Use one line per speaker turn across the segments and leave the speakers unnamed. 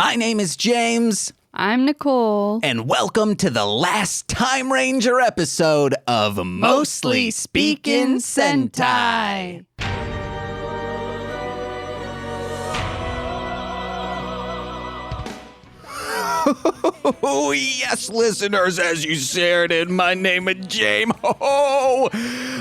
My name is James.
I'm Nicole.
And welcome to the last Timeranger episode of Mostly Speakin' Sentai. Oh, yes, listeners, as you shared in my name is James. Oh,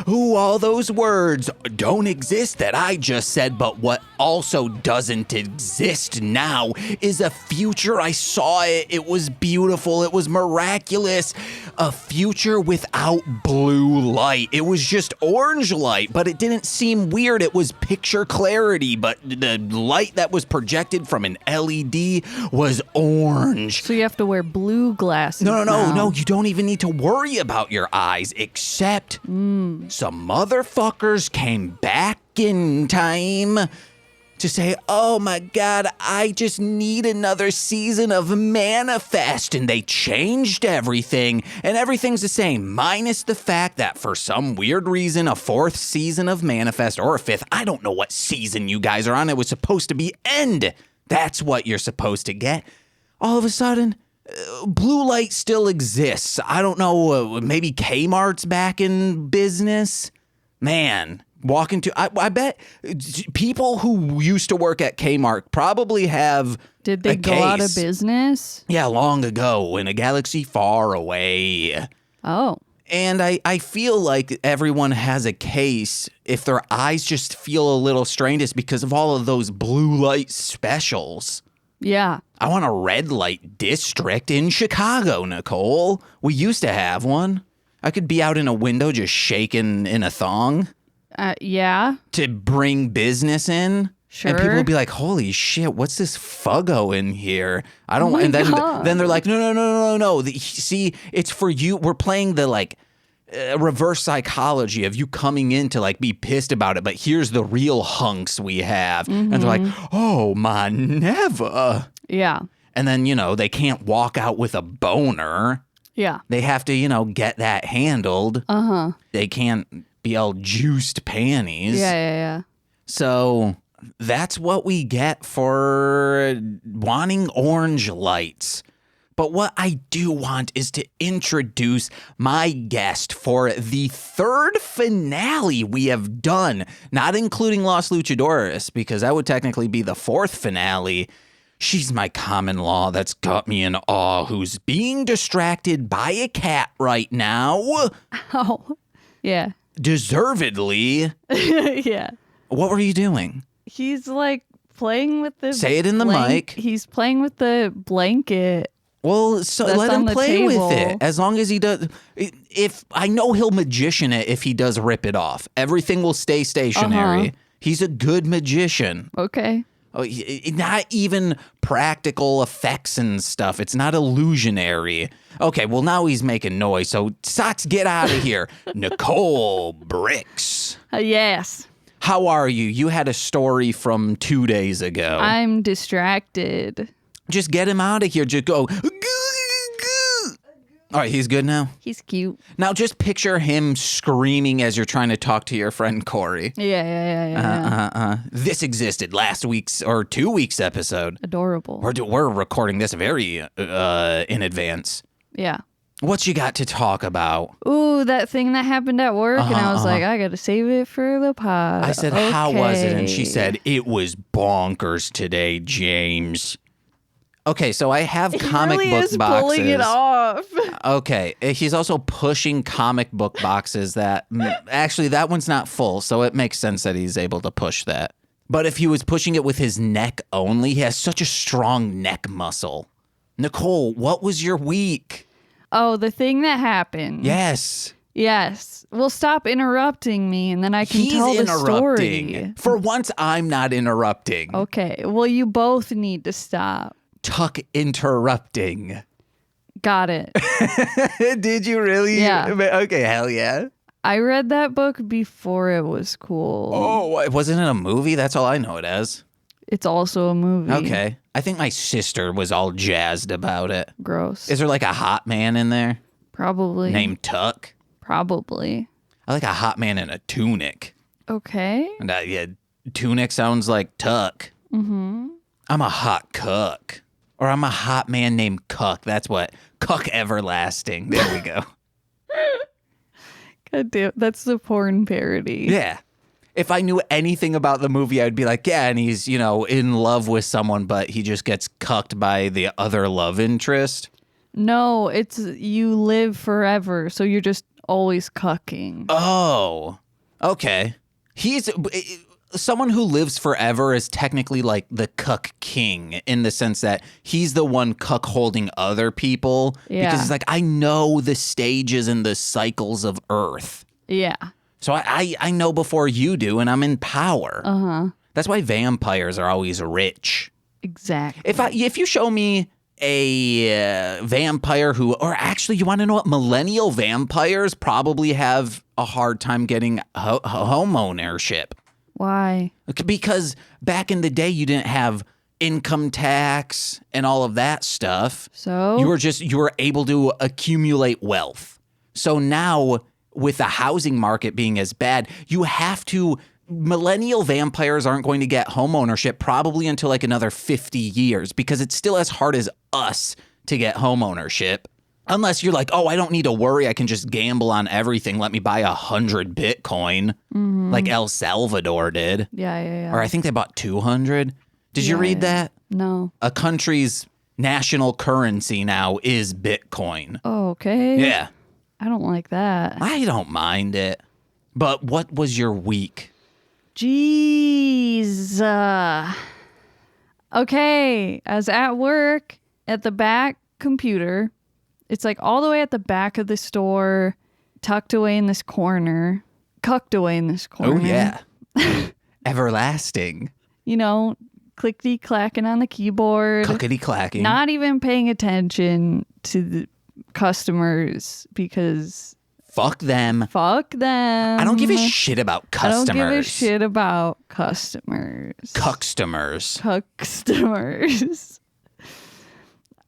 all those words don't exist that I just said, but what also doesn't exist now is a future. I saw it. It was beautiful. It was miraculous. A future without blue light. It was just orange light, but it didn't seem weird. It was picture clarity, but the light that was projected from an LED was orange.
So you have to wear blue glasses.
No. You don't even need to worry about your eyes, except some motherfuckers came back in time to say, oh my God, I just need another season of Manifest. And they changed everything, and everything's the same, minus the fact that for some weird reason, a fourth season of Manifest, or a fifth, I don't know what season you guys are on, it was supposed to be end. That's what you're supposed to get. All of a sudden, blue light still exists. I don't know, maybe Kmart's back in business? Man, I bet people who used to work at Kmart probably have
Did they go out of business?
Yeah, long ago, in a galaxy far away.
Oh.
And I feel like everyone has a case if their eyes just feel a little strained. It's because of all of those blue light specials.
Yeah.
I want a red light district in Chicago, Nicole. We used to have one. I could be out in a window just shaking in a thong.
Yeah.
To bring business in.
Sure.
And people would be like, holy shit, what's this fuggo in here? I don't
my
and then
God.
Then they're like, no. See, it's for you. We're playing the reverse psychology of you coming in to be pissed about it, but here's the real hunks we have. And they're like, oh my never.
Yeah.
And then, they can't walk out with a boner.
Yeah.
They have to, get that handled.
Uh-huh.
They can't be all juiced panties.
Yeah.
So that's what we get for wanting orange lights. But what I do want is to introduce my guest for the third finale we have done, not including Los Luchadores, because that would technically be the fourth finale. She's my common law that's got me in awe, who's being distracted by a cat right now.
Oh, yeah.
Deservedly.
Yeah.
What were you doing?
He's playing with the
Say it in the mic.
He's playing with the blanket.
Well, so let him play with it. As long as he does. If I know he'll magician it if he does rip it off. Everything will stay stationary.
Uh-huh.
He's a good magician.
Okay.
Oh, not even practical effects and stuff. It's not illusionary. Okay, well, now he's making noise, so Sots, get out of here. Nicole Bricks.
Yes.
How are you? You had a story from 2 days ago.
I'm distracted.
Just get him out of here. Just go. All right, he's good now?
He's cute.
Now just picture him screaming as you're trying to talk to your friend Corey.
Yeah.
This existed last week's or 2 weeks episode.
Adorable.
We're recording this very in advance.
Yeah.
What you got to talk about?
Ooh, that thing that happened at work, and I was like, I gotta save it for the pod.
I said,
okay.
How was it? And she said, it was bonkers today, James. Okay, so I have comic
really
book
is
boxes.
Pulling it off.
Okay, he's also pushing comic book boxes that actually that one's not full, so it makes sense that he's able to push that. But if he was pushing it with his neck only, he has such a strong neck muscle. Nicole, what was your week?
Oh, the thing that happened.
Yes.
Well, stop interrupting me, and then I can tell the story.
For once, I'm not interrupting.
Okay. Well, you both need to stop.
Tuck interrupting.
Got it.
Did you really?
Yeah.
Okay, hell yeah.
I read that book before it was cool.
Oh, wasn't it a movie? That's all I know it as.
It's also a movie.
Okay. I think my sister was all jazzed about it.
Gross.
Is there a hot man in there?
Probably.
Named Tuck?
Probably.
I like a hot man in a tunic.
Okay.
And tunic sounds like Tuck. Mm-hmm. I'm a hot cuck. Or I'm a hot man named Cuck. That's what. Cuck Everlasting. There we go.
God damn, that's the porn parody.
Yeah. If I knew anything about the movie, I'd be like, yeah, and he's, in love with someone, but he just gets cucked by the other love interest.
No, it's you live forever, so you're just always cucking.
Oh, okay. Someone who lives forever is technically like the cuck king in the sense that he's the one cuck holding other people.
Yeah.
Because it's like, I know the stages and the cycles of Earth.
Yeah.
So I know before you do, and I'm in power.
Uh-huh.
That's why vampires are always rich.
Exactly.
If you show me a vampire or actually, you want to know what? Millennial vampires probably have a hard time getting home ownership.
Why?
Because back in the day, you didn't have income tax and all of that stuff.
So?
You were able to accumulate wealth. So now, with the housing market being as bad, millennial vampires aren't going to get home ownership probably until like another 50 years because it's still as hard as us to get home ownership. Unless you're like, oh, I don't need to worry. I can just gamble on everything. Let me buy 100 Bitcoin like El Salvador did.
Yeah.
Or I think they bought 200. Did you read that?
No.
A country's national currency now is Bitcoin.
Oh, okay.
Yeah.
I don't like that.
I don't mind it. But what was your week?
Jeez. Okay. I was at work at the back computer. It's like all the way at the back of the store, tucked away in this corner, cucked away in this corner.
Oh, yeah. Everlasting.
Clickety-clacking on the keyboard.
Clickety-clacking.
Not even paying attention to the customers because...
Fuck them.
Fuck them.
I don't give a shit about customers.
I don't give a shit about customers.
Cuckstomers.
Cuckstomers.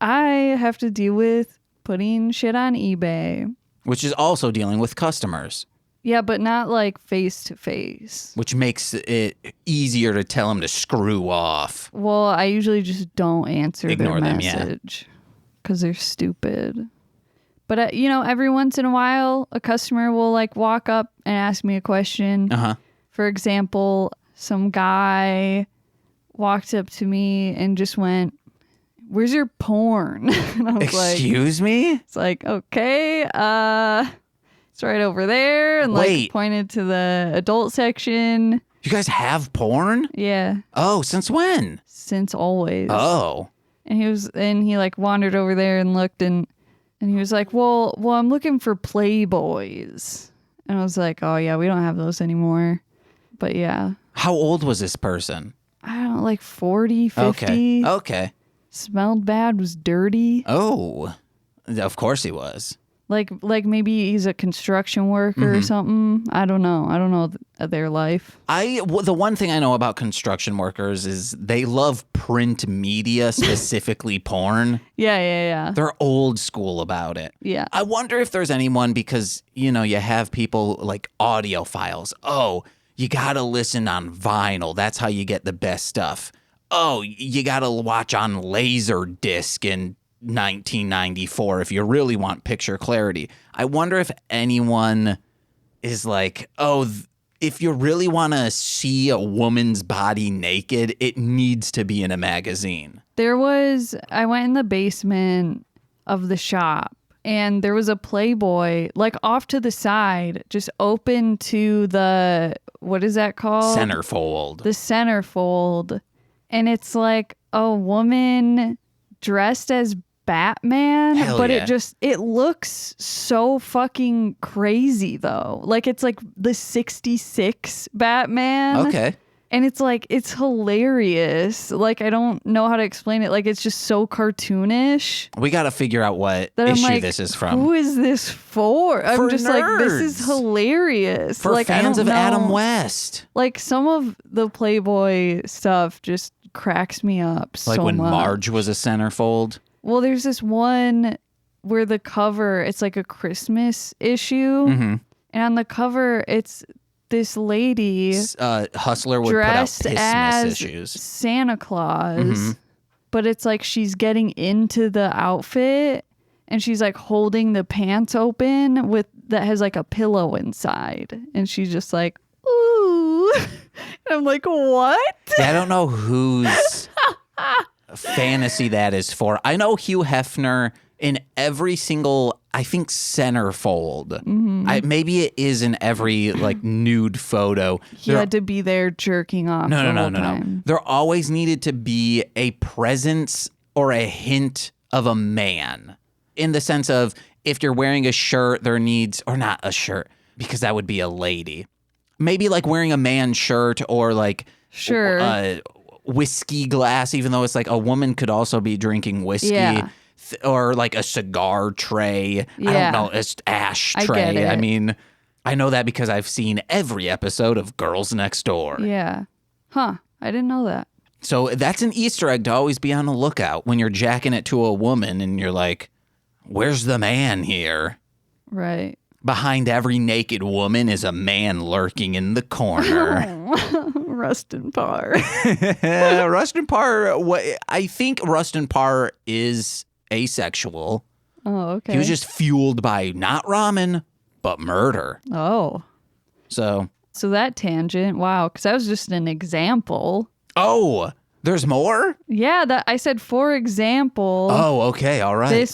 I have to deal with putting shit on eBay.
Which is also dealing with customers.
Yeah, but not like face to face.
Which makes it easier to tell them to screw off.
Well, I usually just don't answer
Ignore
their
them,
message because they're stupid. But, every once in a while, a customer will like walk up and ask me a question.
Uh-huh.
For example, some guy walked up to me and just went, "Where's your porn?" And I was
Excuse me?
It's like, okay, it's right over there. And
Wait.
Pointed to the adult section.
You guys have porn?
Yeah.
Oh, since when?
Since always.
Oh.
And he wandered over there and looked and he was like, well, I'm looking for Playboys. And I was like, oh yeah, we don't have those anymore. But yeah.
How old was this person?
I don't know, like 40, 50.
Okay.
Smelled bad, was dirty.
Oh, of course he was.
Like maybe he's a construction worker or something. I don't know their life.
The one thing I know about construction workers is they love print media, specifically porn.
Yeah.
They're old school about it.
Yeah.
I wonder if there's anyone because, you have people like audiophiles. Oh, you got to listen on vinyl. That's how you get the best stuff. Oh, you got to watch on Laserdisc in 1994 if you really want picture clarity. I wonder if anyone is like, oh, if you really want to see a woman's body naked, it needs to be in a magazine.
I went in the basement of the shop and there was a Playboy like off to the side, just open to the, what is that called?
Centerfold.
The centerfold. And it's like a woman dressed as Batman.
Hell
but
yeah.
it looks so fucking crazy though. Like it's like the 66 Batman.
Okay.
And it's like, it's hilarious. Like, I don't know how to explain it. Like, it's just so cartoonish.
We got to figure out what
that
issue
I'm like,
this is from.
Who is this for? I'm just
nerds.
like, this is hilarious.
For
like,
fans of
know.
Adam West.
Like, some of the Playboy stuff just cracks me up so much.
Like when Marge was a centerfold.
Well, there's this one where the cover, it's like a Christmas issue.
Mm-hmm.
And on the cover, it's this lady
Hustler would
dressed
put out
as
Christmas issues.
Santa Claus.
Mm-hmm.
but it's like she's getting into the outfit and she's like holding the pants open that has like a pillow inside. And she's just like, ooh. And I'm like, what?
Yeah, I don't know whose fantasy that is for. I know Hugh Hefner in every single, I think, centerfold. Mm-hmm. Maybe it is in every like nude photo.
He had to be there jerking off. No.
There always needed to be a presence or a hint of a man, in the sense of if you're wearing a shirt, there needs, or not a shirt, because that would be a lady. Maybe like wearing a man's shirt or like whiskey glass, even though it's like a woman could also be drinking whiskey.
Yeah.
Or like a cigar tray.
Yeah.
I don't know, it's ashtray.
I get it.
I mean, I know that because I've seen every episode of Girls Next Door.
Yeah. Huh. I didn't know that.
So that's an Easter egg to always be on the lookout when you're jacking it to a woman and you're like, where's the man here?
Right.
Behind every naked woman is a man lurking in the corner.
Rustin Parr.
Rustin Parr, I think Rustin Parr is asexual.
Oh, okay.
He was just fueled by not ramen, but murder.
Oh.
So
that tangent, wow, because that was just an example.
Oh, there's more?
Yeah, that I said, for example.
Oh, okay, all right.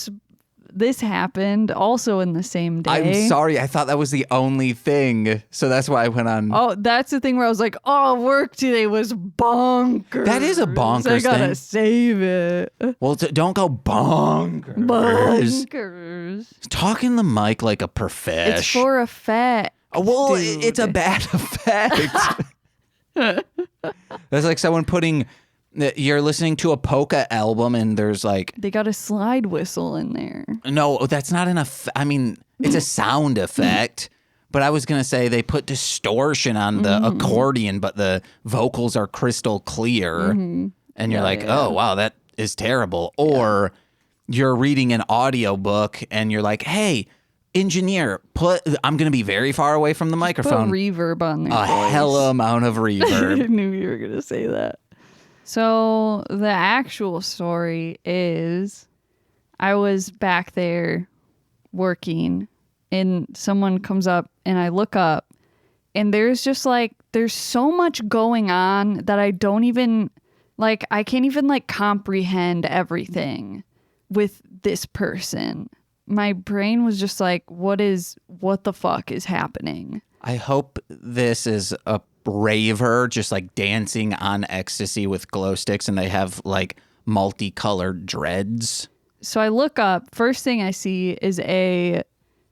This happened also in the same day.
I'm sorry, I thought that was the only thing. So that's why I went on.
Oh, that's the thing where I was like, oh, work today was bonkers.
That is a bonkers
I gotta
thing.
save it.
Well, don't go bonkers.
Bonkers.
Talk in the mic like a profesh.
It's for effect.
Well,
dude.
it's a bad effect. That's like someone putting... You're listening to a polka album and there's like...
They got a slide whistle in there.
No, that's not an effect. I mean, it's a sound effect. But I was going to say they put distortion on the accordion, but the vocals are crystal clear. And you're oh, wow, that is terrible. Or you're reading an audiobook and you're like, hey, engineer, I'm going to be very far away from the microphone.
Put reverb on there.
A hella amount of reverb.
I knew you were going to say that. So the actual story is I was back there working and someone comes up and I look up and there's just like, there's so much going on that I don't even, like, I can't even like comprehend everything with this person. My brain was just like, what the fuck is happening?
I hope this is a raver just like dancing on ecstasy with glow sticks and they have like multicolored dreads.
So I look up, first thing I see is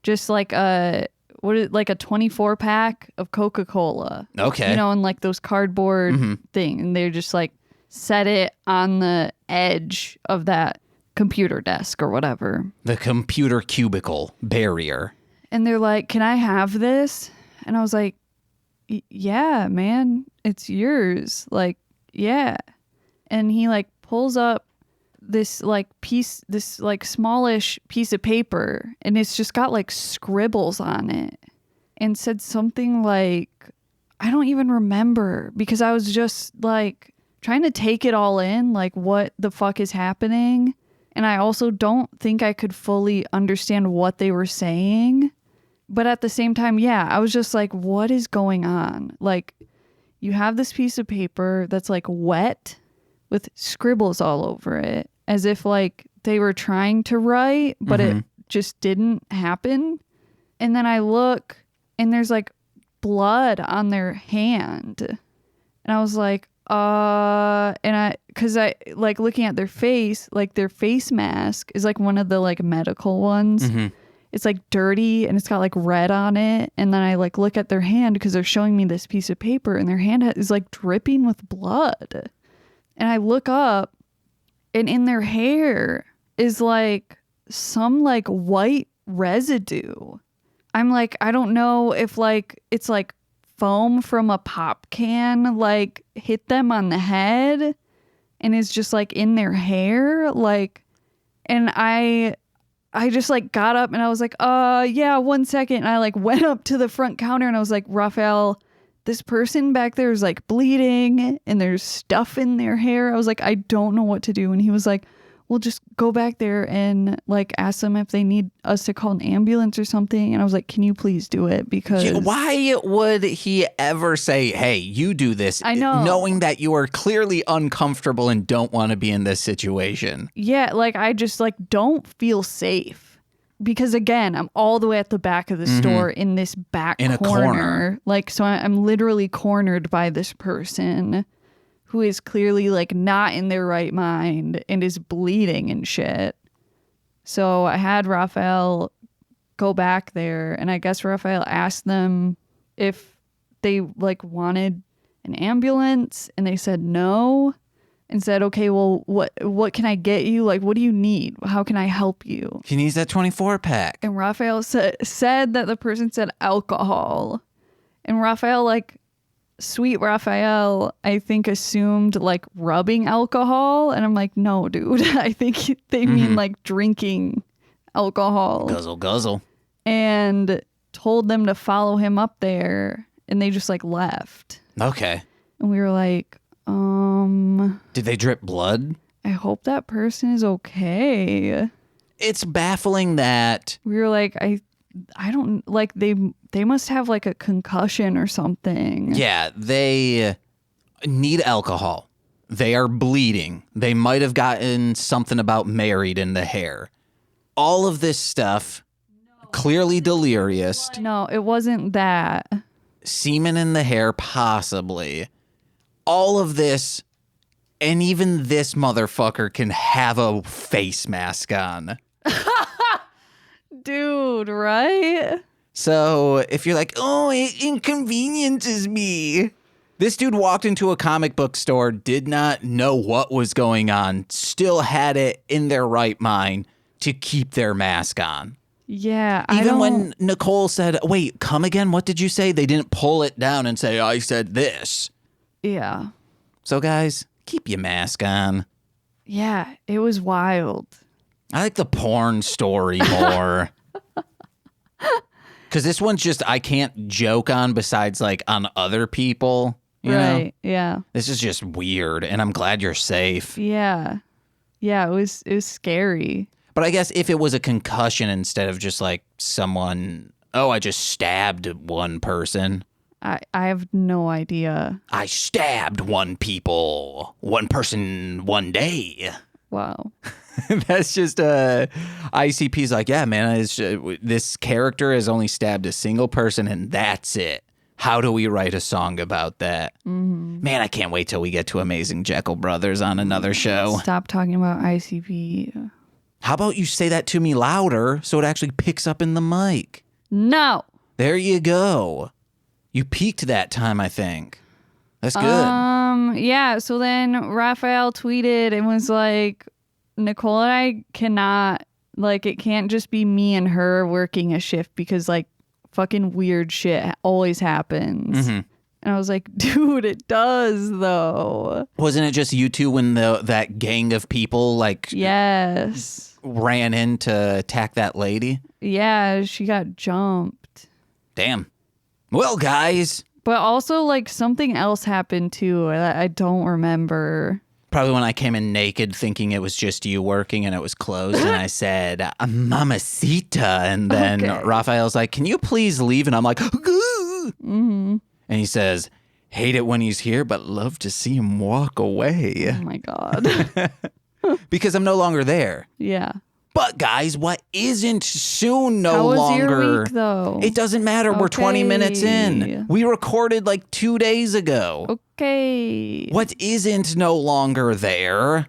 just like a 24 pack of Coca-Cola.
Okay.
You know, and like those cardboard thing. And they're just like set it on the edge of that computer desk or whatever.
The computer cubicle barrier.
And they're like, can I have this? And I was like, yeah, man, it's yours. Like, yeah. And he like pulls up this like smallish piece of paper and it's just got like scribbles on it and said something like, I don't even remember because I was just like trying to take it all in, like what the fuck is happening. And I also don't think I could fully understand what they were saying. But at the same time, yeah, I was just like, what is going on? Like, you have this piece of paper that's like wet with scribbles all over it, as if like they were trying to write, but it just didn't happen. And then I look and there's like blood on their hand. And I was like, cause I like looking at their face, like their face mask is like one of the like medical ones. It's like dirty and it's got like red on it. And then I like look at their hand because they're showing me this piece of paper and their hand is like dripping with blood. And I look up and in their hair is like some like white residue. I'm like, I don't know if like it's like foam from a pop can like hit them on the head and is just like in their hair. Like, and I just like got up and I was like, yeah, 1 second. And I like went up to the front counter and I was like, Raphael, this person back there is like bleeding and there's stuff in their hair. I was like, I don't know what to do. And he was like, well, just go back there and like ask them if they need us to call an ambulance or something. And I was like, can you please do it? Because
why would he ever say, hey, you do this?
I know.
Knowing that you are clearly uncomfortable and don't want to be in this situation.
Yeah, like I just like don't feel safe. Because again, I'm all the way at the back of the store in this back
in
corner.
a corner.
Like, so I'm literally cornered by this person who is clearly like not in their right mind and is bleeding and shit. So I had Raphael go back there, and I guess Raphael asked them if they like wanted an ambulance, and they said no, and said, okay, well, what can I get you? Like, what do you need? How can I help you?
He needs that 24 pack.
And Raphael said that the person said alcohol. And Raphael, like, sweet Raphael, I think assumed like rubbing alcohol. And I'm like, no, dude. I think they mean like drinking alcohol.
Guzzle, guzzle.
And told them to follow him up there. And they just like left.
Okay.
And we were like,
Did they drip blood?
I hope that person is okay.
It's baffling that
We were like, I don't like they must have like a concussion or something.
yeah, they need alcohol. They are bleeding. They might have gotten something about married in the hair. All of this stuff, clearly delirious.
No, it wasn't that.
Semen in the hair, possibly. All of this, and even this motherfucker can have a face mask on.
Dude, right?
So if you're like, oh, it inconveniences me. This dude walked into a comic book store, did not know what was going on, still had it in their right mind to keep their mask on.
Yeah.
Even when Nicole said, wait, come again? What did you say? They didn't pull it down and say, I said this.
Yeah.
So guys, keep your mask on.
Yeah, it was wild.
I like the porn story more. Because this one's just, I can't joke on besides like on other people. You know?
Yeah.
This is just weird, and I'm glad you're safe.
Yeah. Yeah, it was scary.
But I guess if it was a concussion instead of just like someone, oh, I just stabbed one person.
I have no idea.
I stabbed one person one day.
Wow.
That's just ICP's like, yeah, man, this character has only stabbed a single person and that's it. How do we write a song about that? Mm-hmm. Man, I can't wait till we get to Amazing Jekyll Brothers on another show.
Stop talking about ICP.
How about you say that to me louder so it actually picks up in the mic?
No.
There you go. You peaked that time, I think. That's good.
Yeah, so then Raphael tweeted and was like, Nicole and I cannot, like, it can't just be me and her working a shift because, like, fucking weird shit always happens. Mm-hmm. And I was like, dude, it does, though.
Wasn't it just you two when that gang of people, like,
yes,
ran in to attack that lady?
Yeah, she got jumped.
Damn. Well, guys.
But also, like, something else happened, too. I don't remember.
Probably when I came in naked thinking it was just you working and it was closed. And I said, Mamacita. And then Raphael's like, can you please leave? And I'm like, mm-hmm. And he says, hate it when he's here, but love to see him walk away.
Oh, my God.
Because I'm no longer there.
Yeah.
But guys, what isn't soon no
How was
longer?
Your week, though?
It doesn't matter. We're 20 minutes in. We recorded like 2 days ago.
Okay.
What isn't no longer there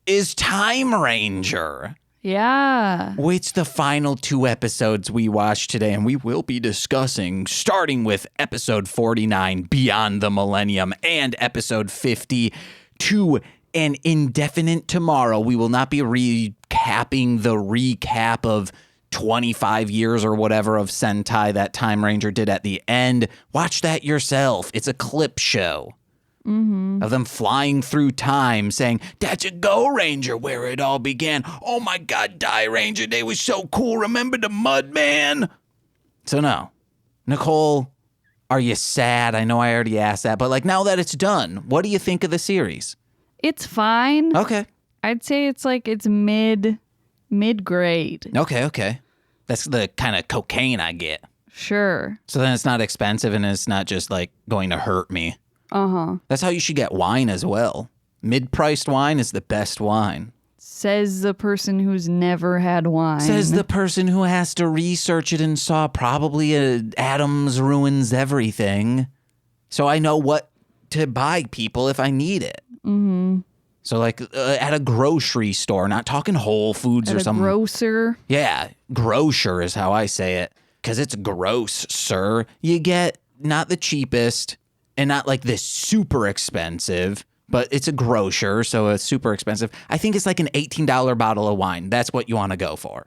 is Timeranger.
Yeah.
It's the final 2 episodes we watched today, and we will be discussing, starting with episode 49, Beyond the Millennium, and episode 50, To an Indefinite Tomorrow. We will not be recapping the recap of 25 years or whatever of Sentai that Timeranger did at the end. Watch that yourself. It's a clip show. Mm-hmm. Of them flying through time saying, that's a Go Ranger where it all began. Oh my God, Die Ranger, they was so cool. Remember the Mud Man? So no. Nicole, Are you sad? I know I already asked that, but like now that it's done, what do you think of the series?
It's fine.
Okay.
I'd say it's mid-grade.
Okay. That's the kind of cocaine I get.
Sure.
So then it's not expensive and it's not just like going to hurt me.
Uh-huh.
That's how you should get wine as well. Mid-priced wine is the best wine.
Says the person who's never had wine.
Says the person who has to research it and saw probably Adams Ruins Everything. So I know what to buy people if I need it. Mm-hmm. So like at a grocery store, not talking Whole Foods
at
or something.
Grocer.
Yeah, grocer is how I say it. Because it's gross, sir. You get not the cheapest and not like this super expensive, but it's a grocer, so it's super expensive. I think it's like an $18 bottle of wine. That's what you want to go for.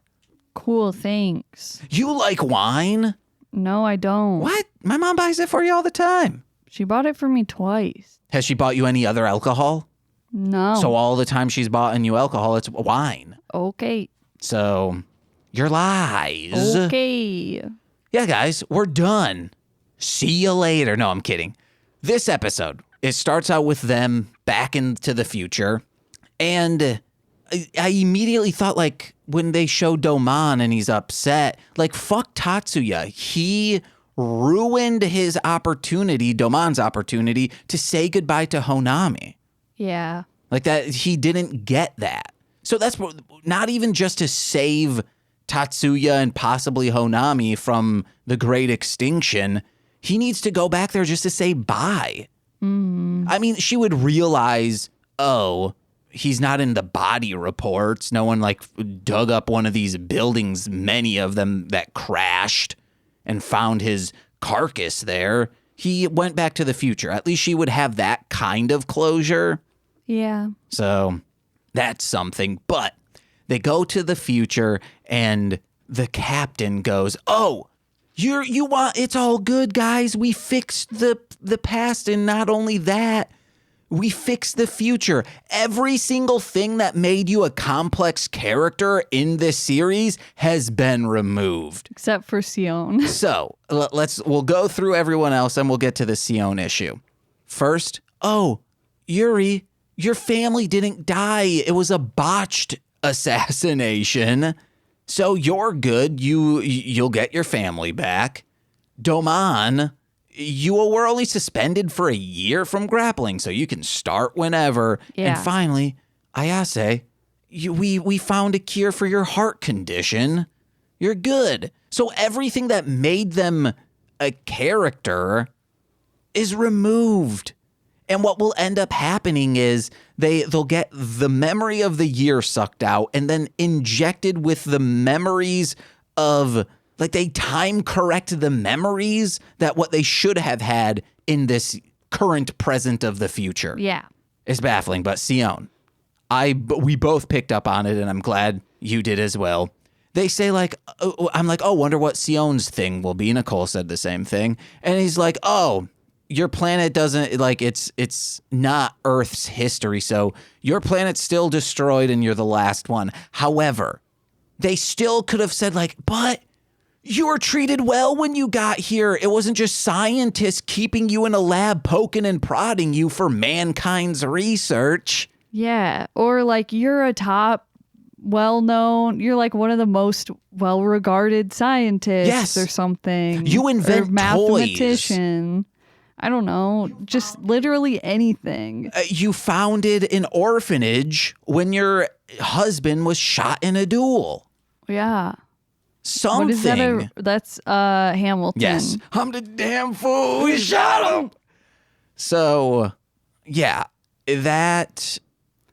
Cool, thanks.
You like wine?
No, I don't.
What? My mom buys it for you all the time.
She bought it for me twice.
Has she bought you any other alcohol?
No.
So all the time she's bought you alcohol, it's wine.
Okay.
So your lies.
Okay.
Yeah, guys, we're done. See you later. No, I'm kidding. This episode, it starts out with them back into the future. And I immediately thought, like, when they show Domon and he's upset, like, fuck Tatsuya. He ruined his opportunity, Domon's opportunity, to say goodbye to Honami.
Yeah.
Like that, he didn't get that. So that's not even just to save Tatsuya and possibly Honami from the great extinction. He needs to go back there just to say bye. Mm. I mean, she would realize, oh, he's not in the body reports. No one like dug up one of these buildings, many of them that crashed and found his carcass there. He went back to the future. At least she would have that kind of closure.
Yeah.
So that's something. But they go to the future and the captain goes, oh, you want, it's all good, guys. We fixed the past. And not only that, we fixed the future. Every single thing that made you a complex character in this series has been removed.
Except for Sion.
So we'll go through everyone else and we'll get to the Sion issue. First, oh, Yuri, your family didn't die. It was a botched assassination. So you're good. You'll get your family back. Domon, you were only suspended for a year from grappling, so you can start whenever.
Yeah.
And finally, Ayase, we found a cure for your heart condition. You're good. So everything that made them a character is removed. And what will end up happening is they'll get the memory of the year sucked out and then injected with the memories of, like, they time correct the memories that what they should have had in this current present of the future.
Yeah.
It's baffling, but Sion, we both picked up on it, and I'm glad you did as well. They say, like, I'm like, oh, wonder what Sion's thing will be. Nicole said the same thing. And he's like, oh, your planet doesn't, like, it's not Earth's history, so your planet's still destroyed and you're the last one. However, they still could have said, like, but you were treated well when you got here. It wasn't just scientists keeping you in a lab poking and prodding you for mankind's research.
Yeah. Or like you're a top well-known, you're like one of the most well-regarded scientists.
Yes.
Or something.
You invent
or mathematician. I don't know, just literally anything.
You founded an orphanage when your husband was shot in a duel.
Yeah.
Something.
What is that? That's Hamilton.
Yes. I'm the damn fool who shot him. So, yeah, that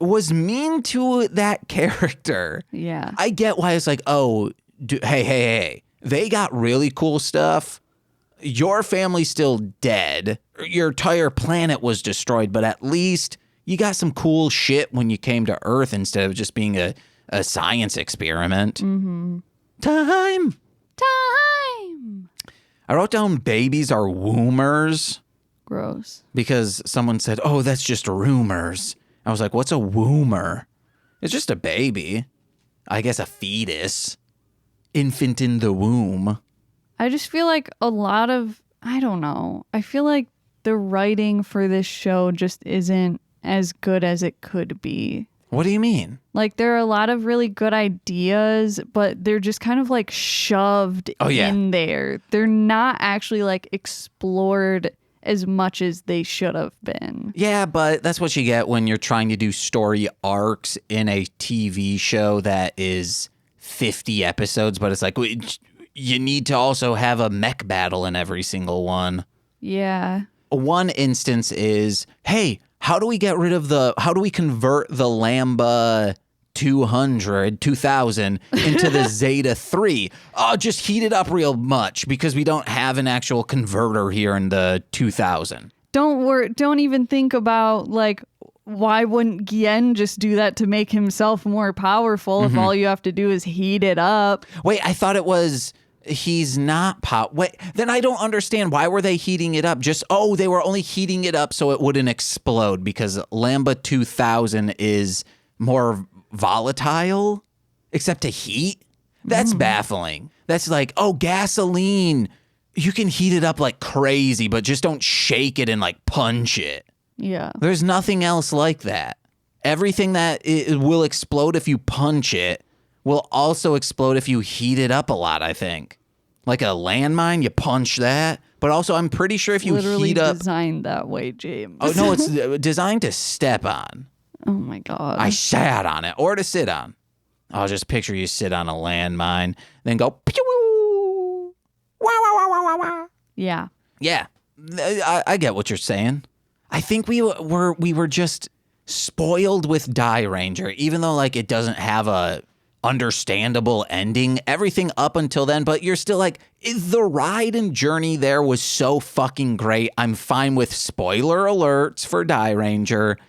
was mean to that character.
Yeah.
I get why it's like, oh, hey. They got really cool stuff. Your family's still dead. Your entire planet was destroyed, but at least you got some cool shit when you came to Earth instead of just being a science experiment.
Mm-hmm.
Time. I wrote down babies are wombers.
Gross.
Because someone said, oh, that's just rumors. I was like, what's a womber? It's just a baby. I guess a fetus. Infant in the womb.
I just feel like a lot of I don't know. I feel like the writing for this show just isn't as good as it could be.
What do you mean?
Like, there are a lot of really good ideas, but they're just kind of like shoved in there. They're not actually like explored as much as they should have been.
Yeah, but that's what you get when you're trying to do story arcs in a TV show that is 50 episodes, but it's like you need to also have a mech battle in every single one.
Yeah.
One instance is, hey, how do we convert the Lambda 2000 into the Zeta 3? Oh, just heat it up real much because we don't have an actual converter here in the 2000.
Don't even think about, like, why wouldn't Gien just do that to make himself more powerful if all you have to do is heat it up?
Wait, I thought it was... He's not Wait, then I don't understand. Why were they heating it up? They were only heating it up so it wouldn't explode because Lambda 2000 is more volatile, except to heat. That's baffling. That's like, gasoline. You can heat it up like crazy, but just don't shake it and like punch it.
Yeah.
There's nothing else like that. Everything that it will explode if you punch it will also explode if you heat it up a lot, I think. Like a landmine, you punch that. But also, I'm pretty sure if you heat up...
designed that way, James.
Oh, no, it's designed to step on.
Oh, my God.
I sat on it, or to sit on. I'll just picture you sit on a landmine, then go... Pew! Wah, wah, wah, wah, wah, wah.
Yeah.
Yeah, I get what you're saying. I think we were just spoiled with Die Ranger, even though like it doesn't have a understandable ending, everything up until then, but you're still like, the ride and journey there was so fucking great. I'm fine with spoiler alerts for Die Ranger.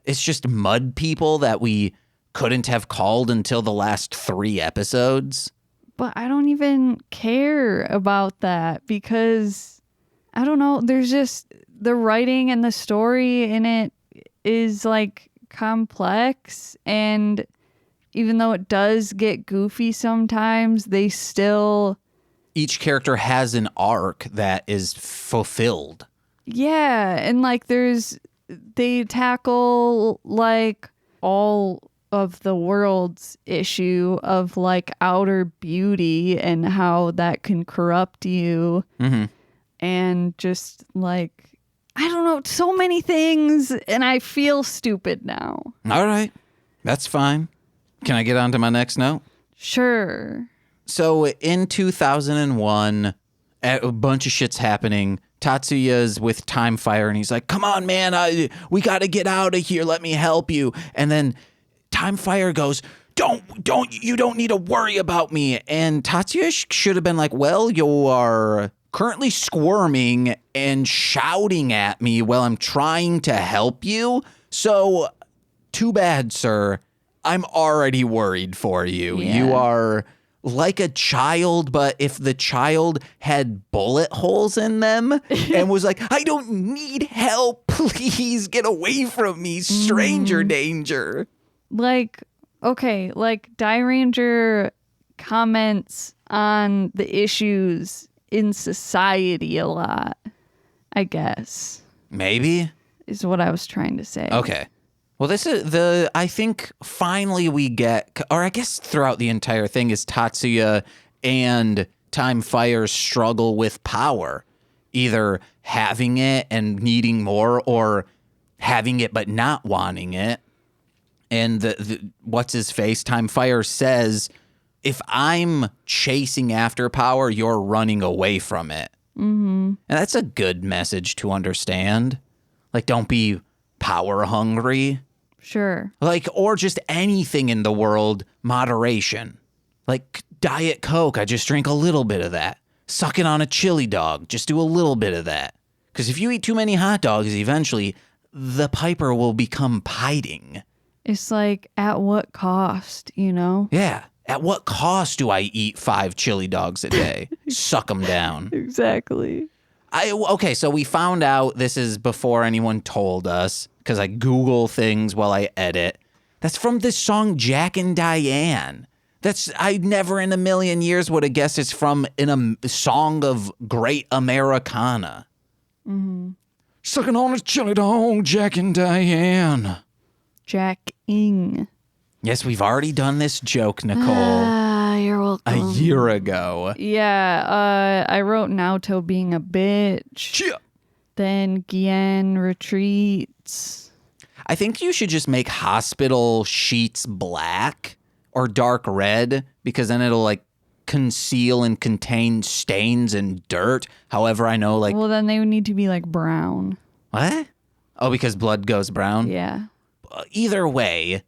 It's just mud people that we couldn't have called until the last 3 episodes.
But I don't even care about that because, I don't know, there's just the writing and the story in it is like complex, and even though it does get goofy sometimes, they still...
Each character has an arc that is fulfilled.
Yeah, and like they tackle like all of the world's issue of like outer beauty and how that can corrupt you.
Mm-hmm.
And just like, I don't know, so many things, and I feel stupid now.
All right, that's fine. Can I get on to my next note?
Sure.
So in 2001, a bunch of shit's happening. Tatsuya's with Timefire, and he's like, come on, man, we got to get out of here. Let me help you. And then Timefire goes, you don't need to worry about me. And Tatsuya should have been like, well, you are currently squirming and shouting at me while I'm trying to help you. So too bad, sir. I'm already worried for you.
Yeah.
You are like a child, but if the child had bullet holes in them and was like, I don't need help, please get away from me, stranger danger.
Like, okay, like Die Ranger comments on the issues in society a lot, I guess.
Maybe?
Is what I was trying to say.
Okay. Well, this is I think finally we get, or I guess throughout the entire thing is Tatsuya and Timefire's struggle with power. Either having it and needing more, or having it but not wanting it. And what's his face? Timefire says, if I'm chasing after power, you're running away from it. Mm-hmm. And that's a good message to understand. Like, don't be power hungry.
Sure.
Like, or just anything in the world, moderation. Like Diet Coke, I just drink a little bit of that. Sucking on a chili dog, just do a little bit of that. Because if you eat too many hot dogs, eventually the piper will become piting.
It's like, at what cost, you know?
Yeah. At what cost do I eat 5 chili dogs a day? Suck them down.
Exactly.
Okay, so we found out, this is before anyone told us, because I Google things while I edit. That's from this song Jack and Diane. I never in a million years would have guessed it's from a song of great Americana. Mm-hmm. Sucking on a chili dog, Jack and Diane.
Jack-ing.
Yes, we've already done this joke, Nicole.
You're welcome.
A year ago.
Yeah, I wrote Naoto being a bitch.
Yeah.
Then Gien retreats.
I think you should just make hospital sheets black or dark red, because then it'll like conceal and contain stains and dirt. However, I know like...
Well, then they would need to be like brown.
What? Oh, because blood goes brown?
Yeah.
Either way,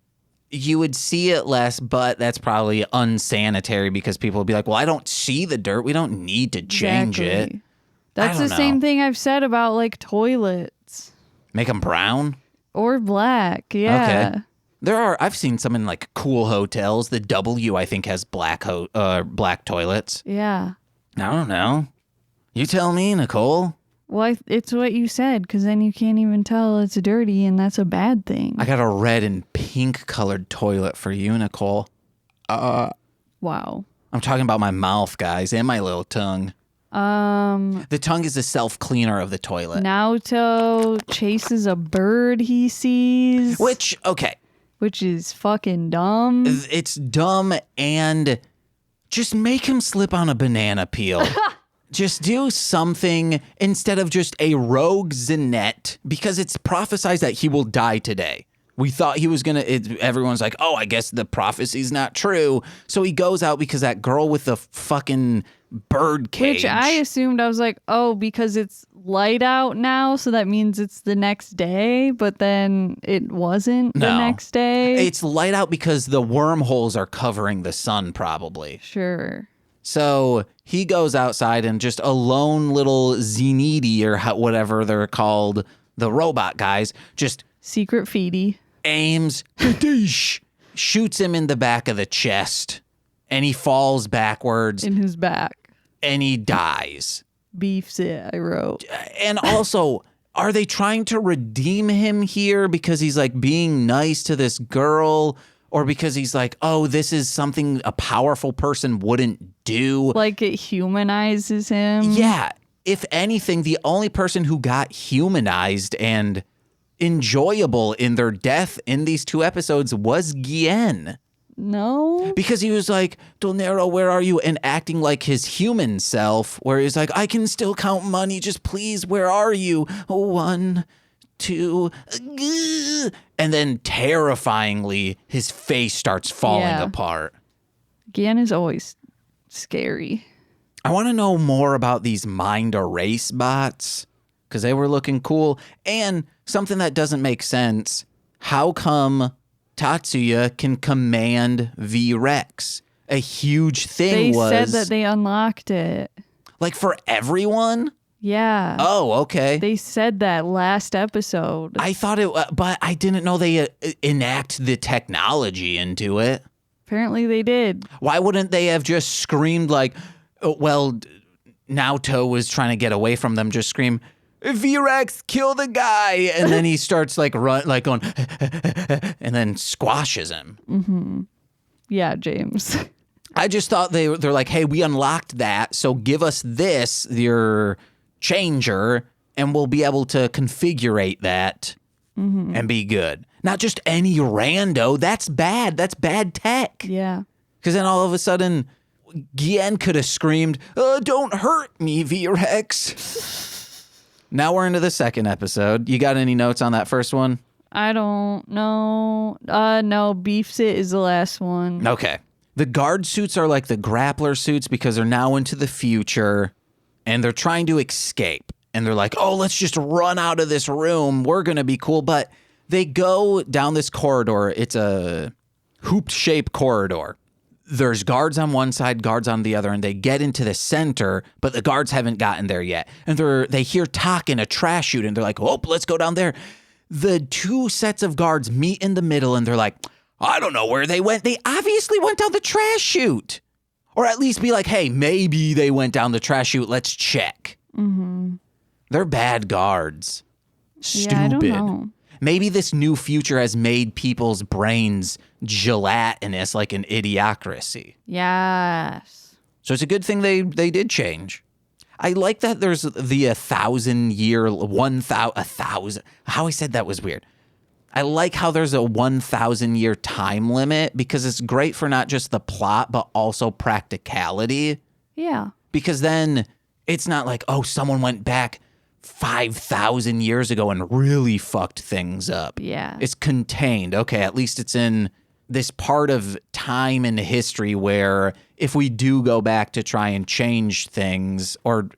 you would see it less, but that's probably unsanitary because people would be like, well, I don't see the dirt. We don't need to change it.
That's the same thing I've said about like toilets.
Make them brown?
Or black, yeah.
Okay. I've seen some in like cool hotels. The W, I think, has black toilets.
Yeah.
I don't know. You tell me, Nicole.
Well, it's what you said, because then you can't even tell it's dirty, and that's a bad thing.
I got a red and pink colored toilet for you, Nicole.
Wow.
I'm talking about my mouth, guys, and my little tongue. The tongue is the self-cleaner of the toilet.
Naoto chases a bird he sees.
Which is
fucking dumb.
It's dumb, and just make him slip on a banana peel. Just do something instead of just a rogue Zinette, because it's prophesized that he will die today. We thought he was everyone's like, oh, I guess the prophecy's not true. So he goes out because that girl with the fucking bird cage.
Which I assumed, I was like, oh, because it's light out now, so that means it's the next day, but then it wasn't the next day.
It's light out because the wormholes are covering the sun, probably.
Sure.
So he goes outside and just a lone little Zeniti or whatever they're called, the robot guys, just...
Secret feedy.
Aims, shoots him in the back of the chest, and he falls backwards.
In his back.
And he dies.
Beefs it, I wrote.
And also, are they trying to redeem him here because he's like being nice to this girl? Or because he's like, oh, this is something a powerful person wouldn't do.
Like it humanizes him?
Yeah. If anything, the only person who got humanized and enjoyable in their death in these 2 episodes was Gien.
No.
Because he was like, Dolnero, where are you? And acting like his human self, where he's like, I can still count money. Just please, where are you? 1, 2, and then terrifyingly, his face starts falling apart.
Gien is always scary.
I want to know more about these mind erase bots, because they were looking cool. And something that doesn't make sense, how come Tatsuya can command V-Rex? A huge thing
They said that they unlocked it.
Like for everyone?
Yeah.
Oh, okay.
They said that last episode.
I thought it, but I didn't know they enact the technology into it.
Apparently they did.
Why wouldn't they have just screamed like, well, Naoto was trying to get away from them, just scream, V-Rex, kill the guy. And then he starts like going, and then squashes him.
Mm-hmm. Yeah, James.
I just thought they're like, hey, we unlocked that, so give us this, your changer, and we'll be able to configure that and be good. Not just any rando. That's bad. That's bad tech.
Yeah.
Because then all of a sudden, Gien could have screamed, don't hurt me, V-Rex. Now we're into the second episode. You got any notes on that first one?
I don't know. No, Beefs It is the last one.
Okay. The guard suits are like the grappler suits because they're now into the future and they're trying to escape. And they're like, oh, let's just run out of this room. We're going to be cool. But they go down this corridor. It's a hoop-shaped corridor. There's guards on one side, guards on the other, and they get into the center, but the guards haven't gotten there yet. And they hear talk in a trash chute, and they're like, oh, let's go down there. The 2 sets of guards meet in the middle, and they're like, I don't know where they went. They obviously went down the trash chute. Or at least be like, hey, maybe they went down the trash chute. Let's check. Mm-hmm. They're bad guards. Stupid.
Yeah, I don't know.
Maybe this new future has made people's brains gelatinous like an idiocracy.
Yes.
So it's a good thing they did change. I like that there's the 1,000-year, 1,000. How I said that was weird. I like how there's a 1,000-year time limit because it's great for not just the plot, but also practicality.
Yeah.
Because then it's not like, oh, someone went back 5,000 years ago and really fucked things up.
Yeah.
It's contained. Okay, at least it's in this part of time and history where if we do go back to try and change things or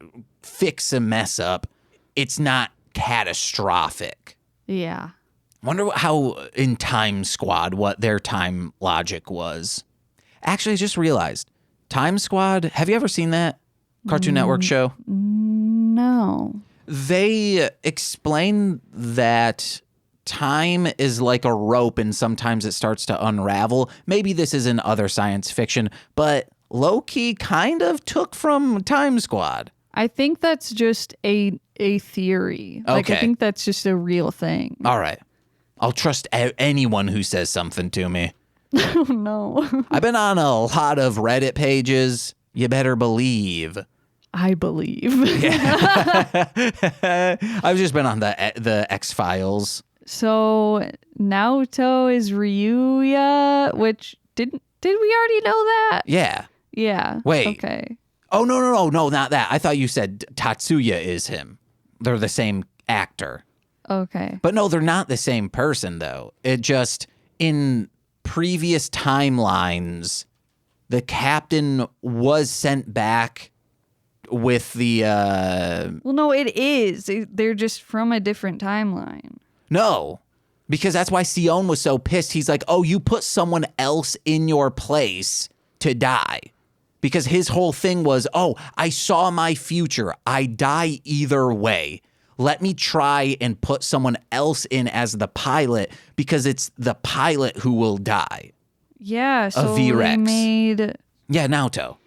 fix a mess up, it's not catastrophic.
Yeah.
Wonder how in Time Squad, what their time logic was. Actually, I just realized, Time Squad, have you ever seen that Cartoon Network show?
No.
They explain that time is like a rope and sometimes it starts to unravel. Maybe this is in other science fiction, but low-key kind of took from Time Squad.
I think that's just a theory. Like, I
Okay.
think that's just a real thing.
All right. I'll trust anyone who says something to me.
Oh, no.
I've been on a lot of Reddit pages. You better believe.
I believe.
I've just been on the X-Files.
So Naoto is Ryuya, which did we already know that?
Yeah.
Yeah.
Wait.
Okay.
Oh, no, not that. I thought you said Tatsuya is him. They're the same actor.
Okay.
But no, they're not the same person, though. It just, in previous timelines, the captain was sent back with the,
Well, no, it is. They're just from a different timeline.
No, because that's why Sion was so pissed. He's like, oh, you put someone else in your place to die. Because his whole thing was, oh, I saw my future. I die either way. Let me try and put someone else in as the pilot because it's the pilot who will die.
Yeah, so
V-Rex.
they made...
Yeah, Naoto.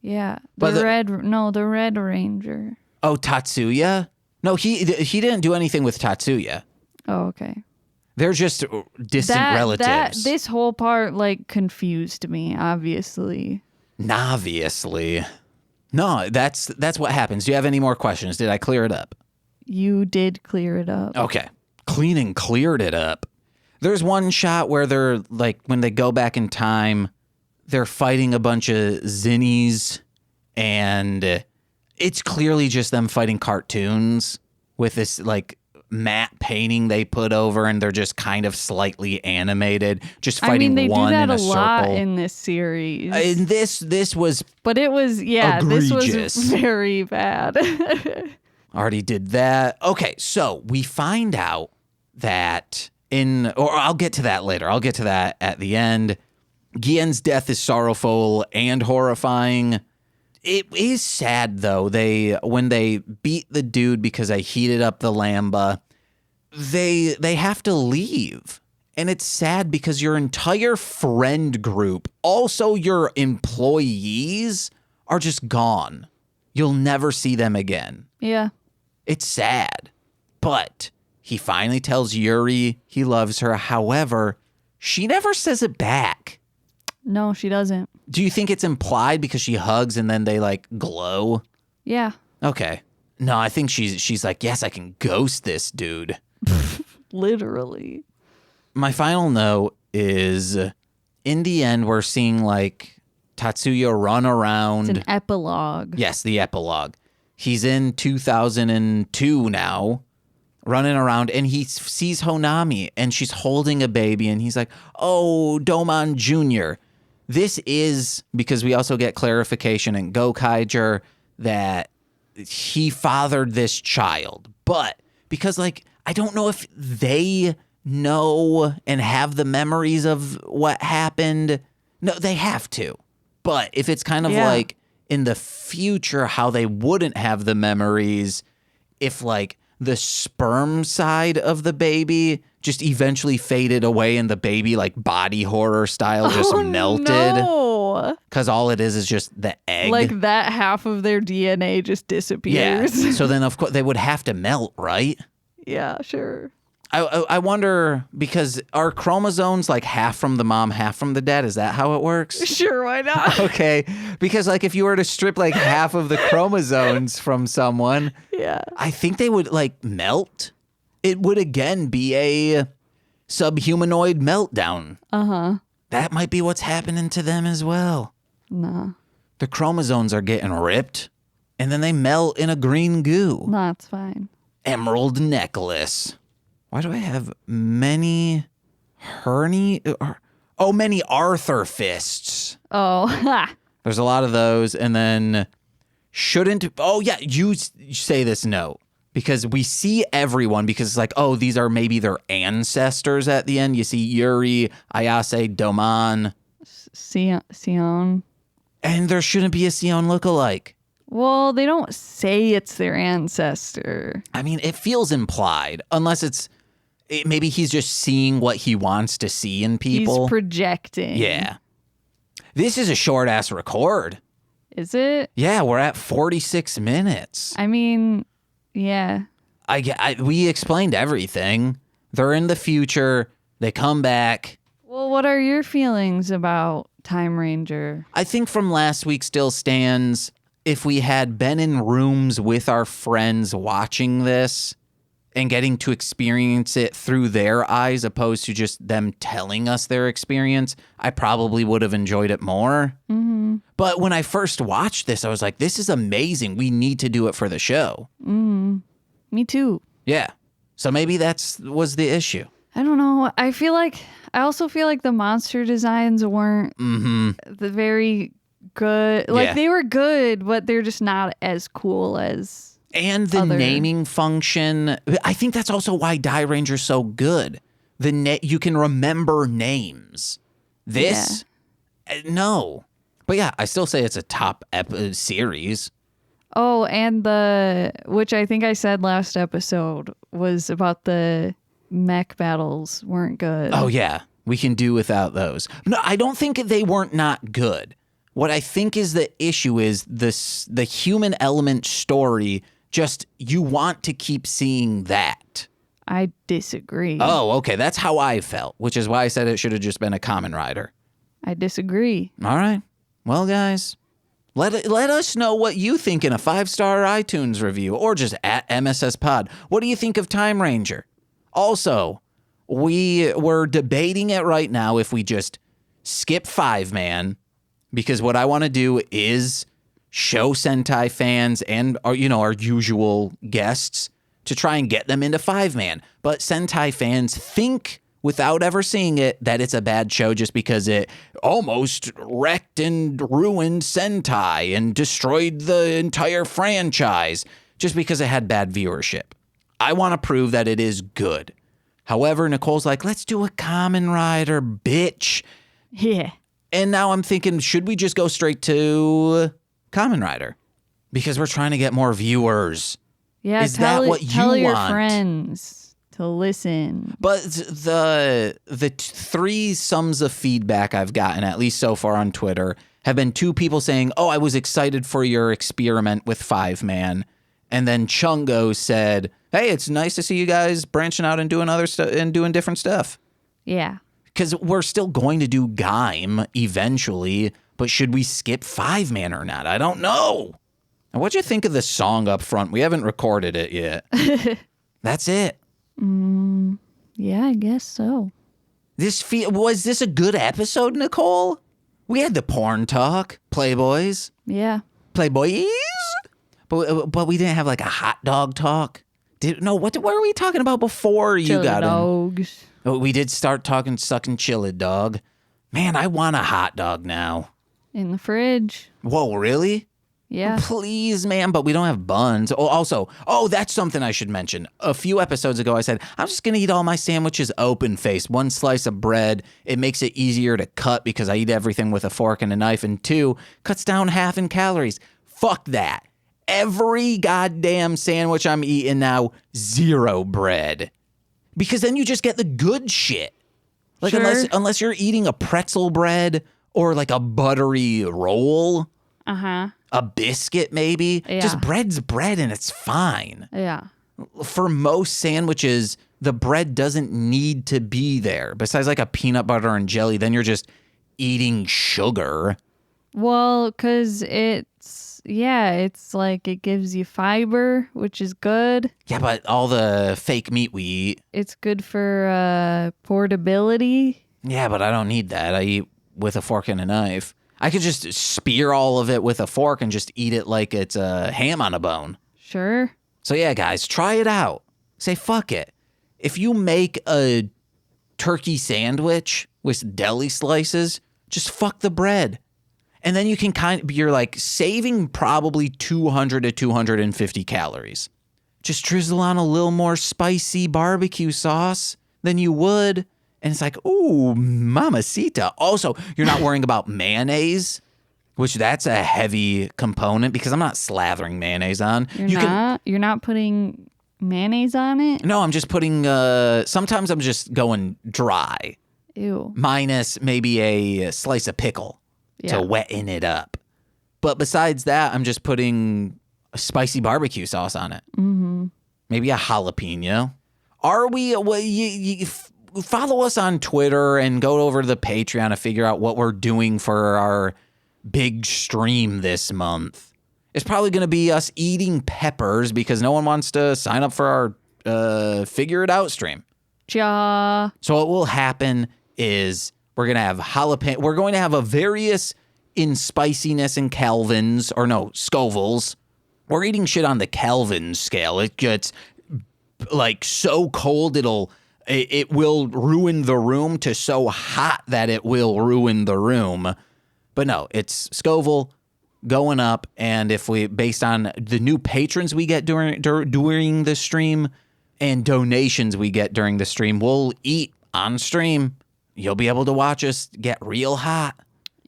Yeah,
But
the Red Ranger.
Oh, Tatsuya? No, he didn't do anything with Tatsuya.
Oh, okay.
They're just distant relatives.
This whole part, like, confused me, obviously.
Obviously. No, that's what happens. Do you have any more questions? Did I clear it up?
You did clear it up.
Okay. Clean and cleared it up. There's one shot where they're, like, when they go back in time, they're fighting a bunch of zinnies, and it's clearly just them fighting cartoons with this, like, matte painting they put over, and they're just kind of slightly animated, just fighting
they
one
do that
in a
lot
circle.
in this series.
And this was
But it was, this
egregious.
was very bad.
already did that. Okay, so we find out that or I'll get to that later. I'll get to that at the end. Gien's death is sorrowful and horrifying. It is sad though. When they beat the dude because I heated up the Lamba, they have to leave. And it's sad because your entire friend group, also your employees, are just gone. You'll never see them again.
Yeah.
It's sad. But he finally tells Yuri he loves her. However, she never says it back.
No, she doesn't.
Do you think it's implied because she hugs and then they like glow?
Yeah.
Okay. No, I think she's like, yes, I can ghost this dude.
Literally.
My final note is in the end, we're seeing like Tatsuya run around.
It's an epilogue.
Yes, the epilogue. He's in 2002 now, running around, and he sees Honami, and she's holding a baby, and he's like, oh, Domon Jr. This is, because we also get clarification in Gokaiger that he fathered this child. But because, like, I don't know if they know and have the memories of what happened. No, they have to. But if it's kind of like in the future how they wouldn't have the memories, if like the sperm side of the baby just eventually faded away and the baby like body horror style just melted.
No.
Because all it is just the egg.
Like that half of their DNA just
Yeah.
disappears.
So then of course they would have to melt, right?
Yeah, sure.
I wonder, because are chromosomes like half from the mom, half from the dad? Is that how it works?
Sure, why not?
Okay, because like if you were to strip like half of the chromosomes from someone,
Yeah.
I think they would like melt. It would again be a subhumanoid meltdown.
Uh-huh.
That might be what's happening to them as well.
Nah.
The chromosomes are getting ripped, and then they melt in a green goo.
Nah, it's fine.
Emerald necklace. Why do I have many many Arthur fists?
Oh,
There's a lot of those, and then you say this note, because we see everyone, because it's like, oh, these are maybe their ancestors at the end. You see Yuri, Ayase, Doman.
Sion.
And there shouldn't be a Sion lookalike.
Well, they don't say it's their ancestor.
I mean, it feels implied, unless maybe he's just seeing what he wants to see in people.
He's projecting.
Yeah. This is a short-ass record.
Is it?
Yeah, we're at 46 minutes.
I mean, yeah.
We explained everything. They're in the future. They come back.
Well, what are your feelings about Timeranger?
I think from last week still stands, if we had been in rooms with our friends watching this and getting to experience it through their eyes opposed to just them telling us their experience, I probably would have enjoyed it more. Mm-hmm. But when I first watched this, I was like, this is amazing. We need to do it for the show.
Mm-hmm. Me too.
Yeah. So maybe was the issue.
I don't know. I also feel like the monster designs weren't the very good. Like, they were good, but they're just not as cool as...
And the naming function, I think that's also why Die Ranger's so good. You can remember names. This, no. But yeah, I still say it's a top series.
Oh, and which I think I said last episode, was about the mech battles weren't good.
Oh yeah, we can do without those. No, I don't think they weren't not good. What I think is the issue is the human element story. Just, you want to keep seeing that.
I disagree.
Oh, okay. That's how I felt, which is why I said it should have just been a Kamen Rider.
I disagree.
All right. Well, guys, let us know what you think in a 5-star iTunes review, or just at MSS Pod. What do you think of Timeranger? Also, we're debating it right now if we just skip 5-man, because what I want to do is show Sentai fans and our usual guests to try and get them into 5-man. But Sentai fans think, without ever seeing it, that it's a bad show just because it almost wrecked and ruined Sentai and destroyed the entire franchise just because it had bad viewership. I want to prove that it is good. However, Nicole's like, let's do a Kamen Rider, bitch.
Yeah.
And now I'm thinking, should we just go straight to Kamen Rider? Because we're trying to get more viewers.
Yeah,
tell
your
want?
friends to listen.
But the 3 sums of feedback I've gotten, at least so far on Twitter, have been 2 people saying, oh, I was excited for your experiment with 5-man. And then Chungo said, hey, it's nice to see you guys branching out and doing other stuff and doing different stuff.
Yeah.
Because we're still going to do Gaim eventually, but should we skip 5-man or not? I don't know. And what'd you think of the song up front? We haven't recorded it yet. That's it.
Yeah, I guess so.
Was this a good episode, Nicole? We had the porn talk, Playboys.
Yeah.
Playboys? But we didn't have like a hot dog talk. What were we talking about before you
Chili
got
dogs.
in? We did start talking sucking chili dog. Man, I want a hot dog now.
In the fridge.
Whoa, really?
Yeah.
Please, man, but we don't have buns. That's something I should mention. A few episodes ago, I said, I'm just going to eat all my sandwiches open-faced. 1 slice of bread. It makes it easier to cut because I eat everything with a fork and a knife. And 2, cuts down half in calories. Fuck that. Every goddamn sandwich I'm eating now, 0 bread. Because then you just get the good shit. Like,
sure.
unless you're eating a pretzel bread or like a buttery roll.
Uh-huh.
A biscuit, maybe.
Yeah.
Just bread's bread and it's fine.
Yeah.
For most sandwiches, the bread doesn't need to be there. Besides like a peanut butter and jelly, then you're just eating sugar.
Well, because it's like it gives you fiber, which is good.
Yeah, but all the fake meat we eat.
It's good for portability.
Yeah, but I don't need that. I eat with a fork and a knife. I could just spear all of it with a fork and just eat it like it's a ham on a bone.
Sure.
So yeah, guys, try it out. Say, fuck it. If you make a turkey sandwich with deli slices, just fuck the bread. And then you can you're like saving probably 200 to 250 calories. Just drizzle on a little more spicy barbecue sauce than you would. And it's like, ooh, mamacita. Also, you're not worrying about mayonnaise, which that's a heavy component because I'm not slathering mayonnaise on.
You're not putting mayonnaise on it?
No, I'm just putting, sometimes I'm just going dry.
Ew.
Minus maybe a slice of pickle to wetten it up. But besides that, I'm just putting a spicy barbecue sauce on it. Mm-hmm. Maybe a jalapeno. Are we, follow us on Twitter and go over to the Patreon to figure out what we're doing for our big stream this month. It's probably going to be us eating peppers because no one wants to sign up for our Figure It Out stream.
Ja.
So what will happen is we're going to have jalapeno. We're going to have a various in spiciness and Kelvins, or no, Scovilles. We're eating shit on the Kelvin scale. It gets like so cold it will ruin the room to so hot that it will ruin the room. But no, it's Scoville going up, and if we, based on the new patrons we get during the stream and donations we get during the stream, we'll eat on stream. You'll be able to watch us get real hot.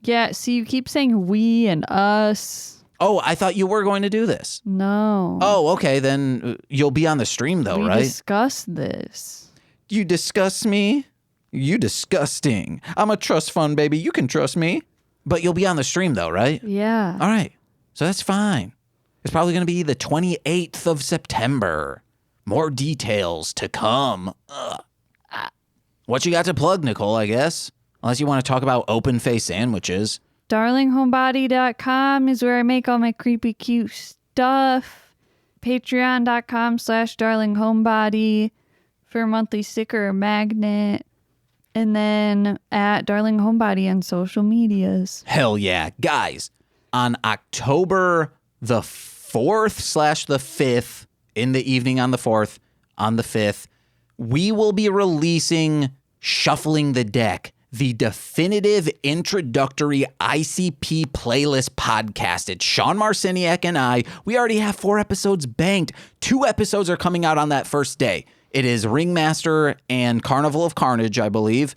Yeah, see, you keep saying we and us.
Oh, I thought you were going to do this.
No.
Oh, okay, then you'll be on the stream though, right?
We discussed this.
You disgust me? You disgusting. I'm a trust fund, baby. You can trust me. But you'll be on the stream though, right?
Yeah.
All right. So that's fine. It's probably going to be the 28th of September. More details to come. What you got to plug, Nicole, I guess? Unless you want to talk about open-face sandwiches.
DarlingHomebody.com is where I make all my creepy cute stuff. Patreon.com/DarlingHomebody for a monthly sticker or magnet. And then at Darling Homebody on social medias.
Hell yeah. Guys, on October the 4th/the 5th, in the evening on the 4th, on the 5th, we will be releasing Shuffling the Deck, the definitive introductory ICP playlist podcast. It's Sean Marciniak and I. We already have 4 episodes banked. 2 episodes are coming out on that first day. It is Ringmaster and Carnival of Carnage, I believe.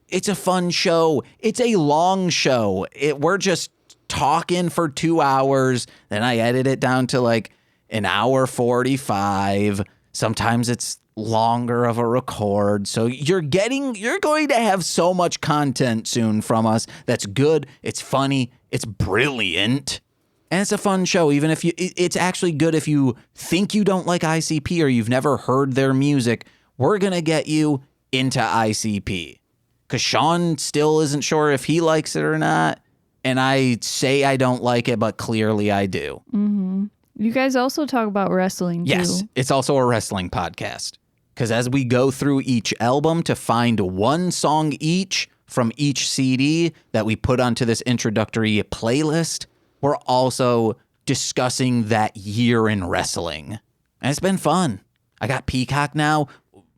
It's a fun show. It's a long show. We're just talking for 2 hours. Then I edit it down to like an hour 45. Sometimes it's longer of a record. So you're going to have so much content soon from us that's good. It's funny. It's brilliant. And it's a fun show, even if it's actually good if you think you don't like ICP or you've never heard their music. We're going to get you into ICP. Because Sean still isn't sure if he likes it or not. And I say I don't like it, but clearly I do.
Mm-hmm. You guys also talk about wrestling, too.
Yes, it's also a wrestling podcast. Because as we go through each album to find one song each from each CD that we put onto this introductory playlist, we're also discussing that year in wrestling. And it's been fun. I got Peacock now.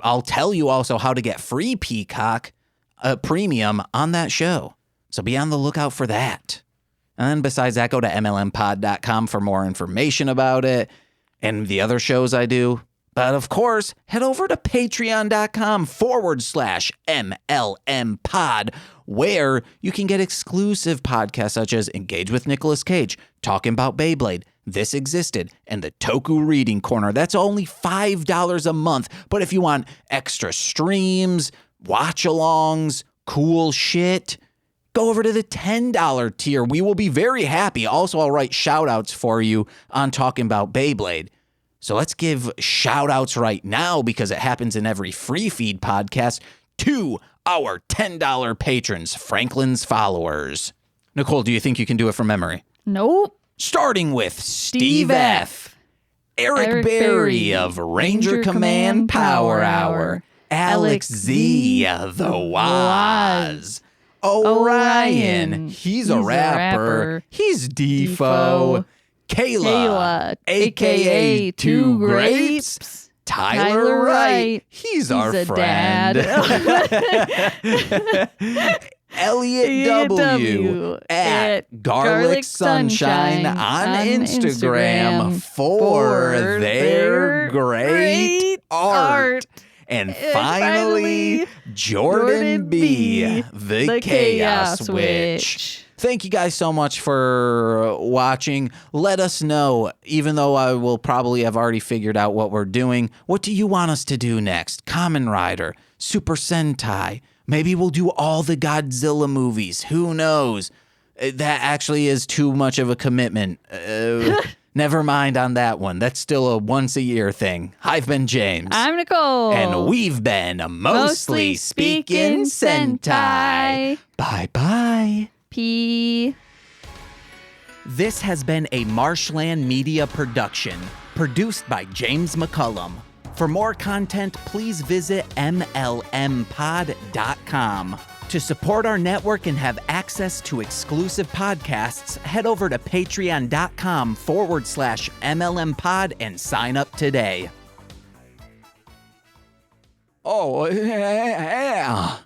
I'll tell you also how to get free Peacock premium on that show. So be on the lookout for that. And then besides that, go to MLMpod.com for more information about it and the other shows I do. But of course, head over to patreon.com/MLMpod, where you can get exclusive podcasts such as Engage with Nicolas Cage, Talking About Beyblade, This Existed, and the Toku Reading Corner. That's only $5 a month. But if you want extra streams, watch-alongs, cool shit, go over to the $10 tier. We will be very happy. Also, I'll write shout-outs for you on Talking About Beyblade. So let's give shout outs right now, because it happens in every free feed podcast, to our $10 patrons, Franklin's followers. Nicole, do you think you can do it from memory?
Nope.
Starting with Steve F., Eric Berry of Ranger Command Power Hour, Alex Z, the Waz, Orion, he's a rapper, he's Defo, Kayla, aka Two Grapes, Tyler Wright, he's our friend. Elliot W. at Garlic Sunshine on Instagram for their great art. And finally, Jordan B., the Chaos Witch. Thank you guys so much for watching. Let us know, even though I will probably have already figured out what we're doing, what do you want us to do next? Kamen Rider, Super Sentai. Maybe we'll do all the Godzilla movies. Who knows? That actually is too much of a commitment. Never mind on that one. That's still a once-a-year thing. I've been James.
I'm Nicole.
And we've been Mostly Speaking Sentai. Bye-bye.
P.
This has been a Marshland Media production, produced by James McCollum. For more content, please visit mlmpod.com. To support our network and have access to exclusive podcasts, head over to patreon.com/MLMpod and sign up today. Oh, yeah.